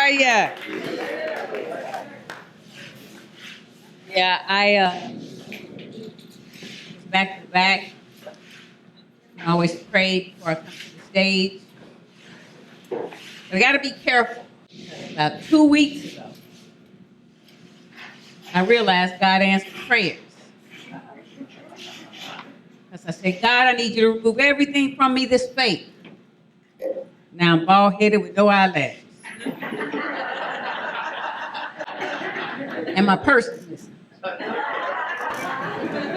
are ya? Yeah, I back to back. I always pray before I come to the stage. But I got to be careful. About 2 weeks ago, I realized God answered prayers. Because I said, God, I need you to remove everything from me this faith. Now I'm bald-headed with no eyelashes. And my purse is missing.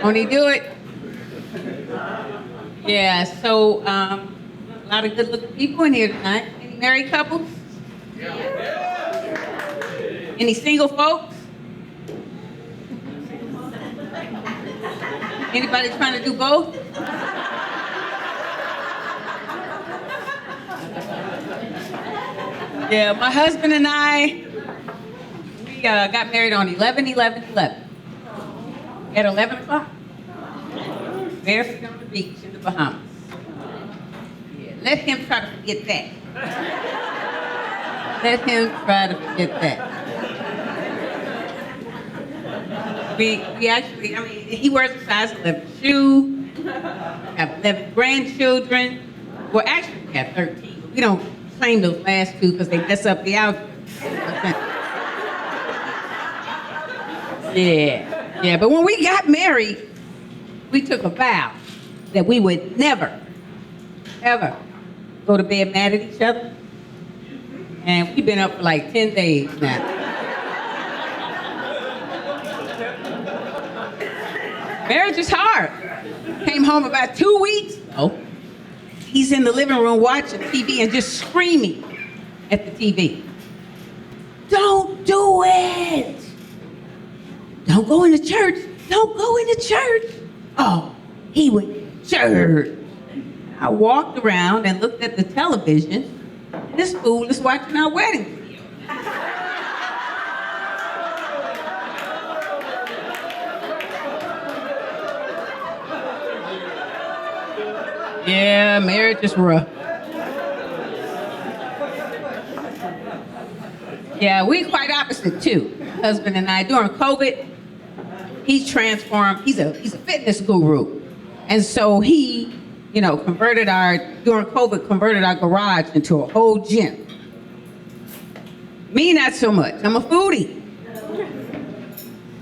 Won't he do it? Yeah, so a lot of good-looking people in here tonight. Any married couples? Any single folks? Anybody trying to do both? Yeah, my husband and I, we got married on 11/11/11. At 11 o'clock. Barefoot on the beach in the Bahamas. Yeah, let him try to forget that. Let him try to forget that. We actually, I mean, he wears a size 11 shoe. Have 11 grandchildren. Well, actually, we have 13. We don't claim those last two because they mess up the outfit. Yeah, but when we got married, we took a vow that we would never, ever go to bed mad at each other. And we've been up for like 10 days now. Marriage is hard. Came home about 2 weeks ago. He's in the living room watching TV and just screaming at the TV. Don't do it! Don't go into church. Don't go into church. Oh, he went to church. I walked around and looked at the television. And this fool is watching our wedding video. Yeah, marriage is rough. Yeah, we're quite opposite too. Husband and I, during COVID, he transformed. He's a fitness guru, and so he, during COVID, converted our garage into a whole gym. Me, not so much. I'm a foodie.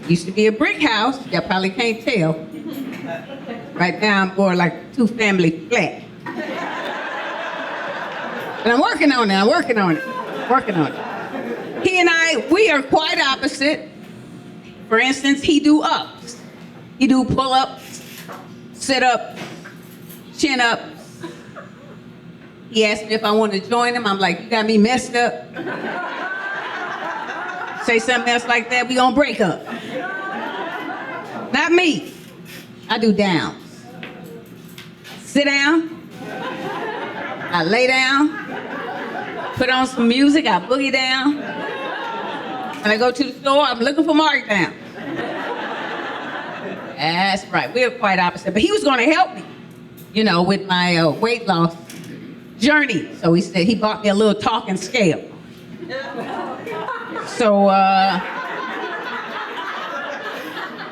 Used to be a brick house. Y'all probably can't tell. Right now, I'm more like a two-family flat. But I'm working on it. Working on it. He and I, we are quite opposite. For instance, he do ups. He do pull-ups, sit-ups, chin-ups. He asked me if I want to join him. I'm like, you got me messed up. Say something else like that, we gonna break up. Not me. I do downs. Sit down. I lay down. Put on some music. I boogie down. When I go to the store, I'm looking for markdowns. That's right. We're quite opposite. But he was going to help me, with my weight loss journey. So he said he bought me a little talking scale. So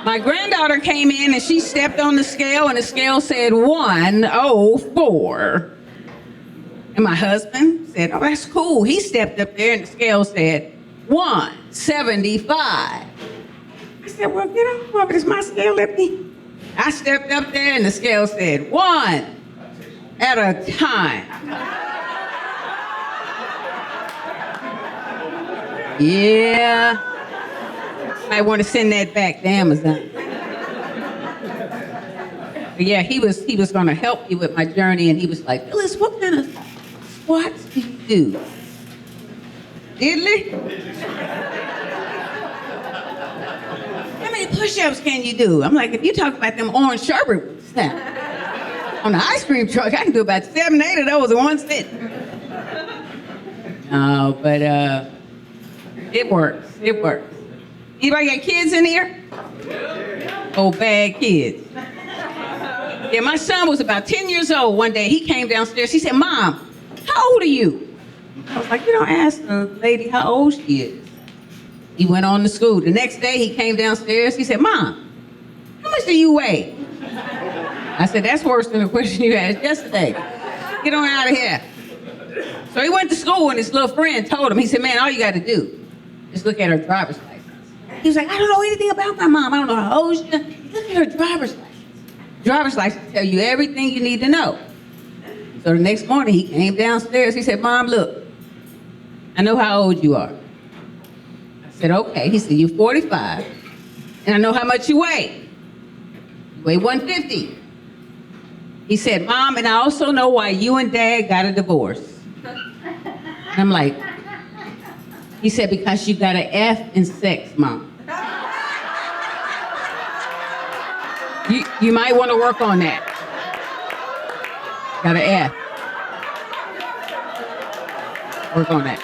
my granddaughter came in and she stepped on the scale and the scale said 104. And my husband said, oh, that's cool. He stepped up there and the scale said 175. I said, well, get off, it's my scale, let me. I stepped up there and the scale said 1 at a time. Yeah. I want to send that back to Amazon. But yeah, he was going to help me with my journey, and he was like, Phyllis, what kind of squats do you do? Diddly? How many push-ups can you do? I'm like, if you talk about them orange sherbet now, on the ice cream truck, I can do about 7, 8 of those in one sit. No, but it works. It works. Anybody got kids in here? Oh, bad kids. Yeah, my son was about 10 years old one day. He came downstairs. He said, Mom, how old are you? I was like, you don't ask the lady how old she is. He went on to school. The next day he came downstairs. He said, Mom, how much do you weigh? I said, that's worse than the question you asked yesterday. Get on out of here. So he went to school and his little friend told him, he said, man, all you got to do is look at her driver's license. He was like, I don't know anything about my mom. I don't know how old she is. Look at her driver's license. Driver's license tell you everything you need to know. So the next morning he came downstairs. He said, Mom, look, I know how old you are. I said, okay. He said, you're 45 and I know how much you weigh. You weigh 150. He said, Mom, and I also know why you and Dad got a divorce. And I'm like, he said, because you got an F in sex, Mom. You might want to work on that. Got an F. Work on that.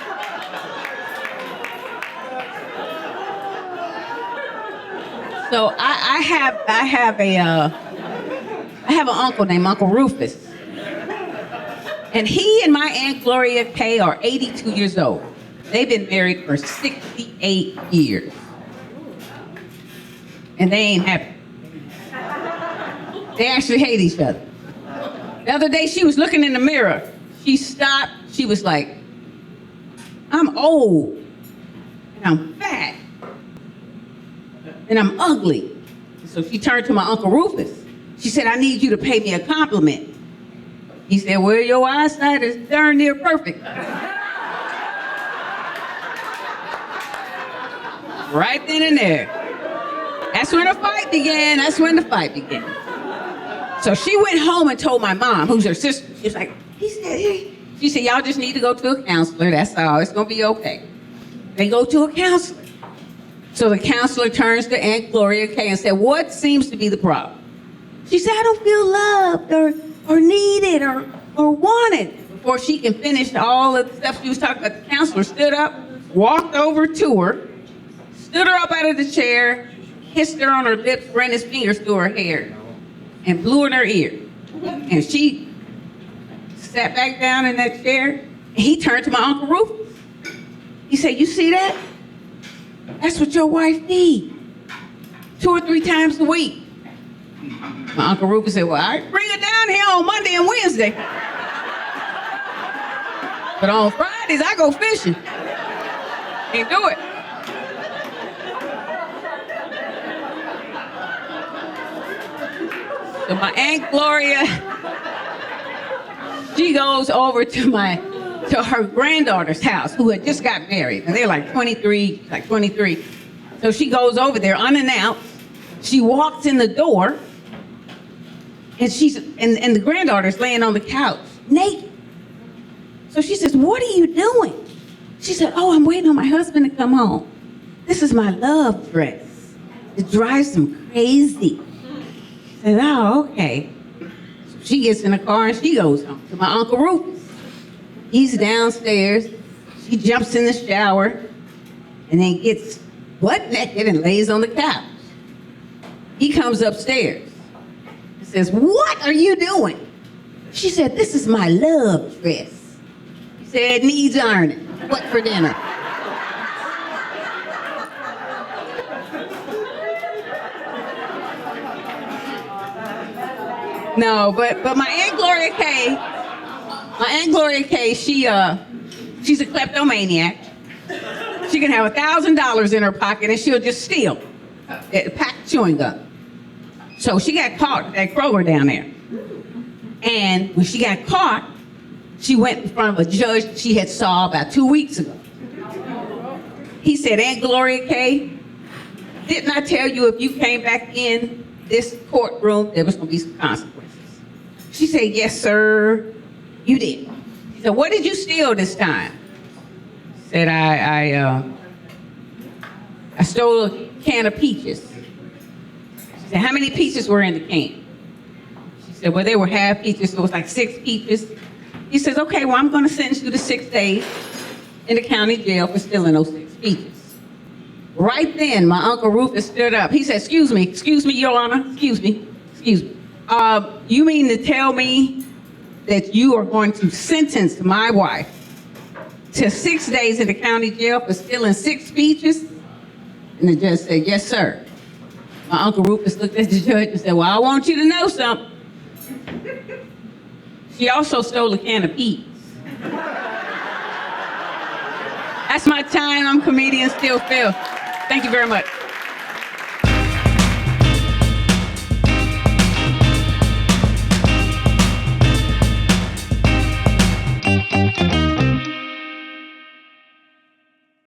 So I have an uncle named Uncle Rufus. And he and my Aunt Gloria Kay are 82 years old. They've been married for 68 years. And they ain't happy. They actually hate each other. The other day she was looking in the mirror. She stopped. She was like, I'm old. And I'm fat. And I'm ugly. So she turned to my Uncle Rufus. She said, I need you to pay me a compliment. He said, well, your eyesight is darn near perfect. Right then and there. That's when the fight began. So she went home and told my mom, who's her sister. She's like, she said, y'all just need to go to a counselor. That's all. It's going to be okay. They go to a counselor. So the counselor turns to Aunt Gloria Kay and said, what seems to be the problem? She said, I don't feel loved or needed or wanted. Before she can finish all of the stuff she was talking about, the counselor stood up, walked over to her, stood her up out of the chair, kissed her on her lips, ran his fingers through her hair, and blew in her ear. And she sat back down in that chair, and he turned to my Uncle Rufus. He said, you see that? That's what your wife needs. 2 or 3 times a week. My Uncle Rufus said, well, I bring her down here on Monday and Wednesday. But on Fridays, I go fishing. Can't do it. So my Aunt Gloria, she goes over to her granddaughter's house, who had just got married. And they're like 23. So she goes over there unannounced. She walks in the door, and and the granddaughter's laying on the couch, naked. So she says, what are you doing? She said, oh, I'm waiting on my husband to come home. This is my love dress. It drives him crazy. I said, oh, okay. So she gets in the car and she goes home to my Uncle Rufus. He's downstairs. She jumps in the shower and then gets butt naked and lays on the couch. He comes upstairs and says, what are you doing? She said, this is my love dress. He said, it needs ironing. What for dinner? No, but my Aunt Gloria Kay, she's a kleptomaniac. She can have $1,000 in her pocket and she'll just steal a pack of chewing gum. So she got caught at Kroger down there. And when she got caught, she went in front of a judge she had saw about 2 weeks ago. He said, Aunt Gloria Kay, didn't I tell you if you came back in this courtroom, there was going to be some consequences? She said, yes, sir, you did. He said, what did you steal this time? She said, I stole a can of peaches. She said, how many peaches were in the can? She said, well, they were half peaches, so it was like 6 peaches. He says, okay, well, I'm going to sentence you to 6 days in the county jail for stealing those 6 peaches. Right then, my Uncle Rufus stood up. He said, excuse me, Your Honor, excuse me. You mean to tell me that you are going to sentence my wife to 6 days in the county jail for stealing 6 speeches. And the judge said, yes, sir. My Uncle Rufus looked at the judge and said, well, I want you to know something. She also stole a can of peas. That's my time. I'm comedian Styl Phyl. Thank you very much.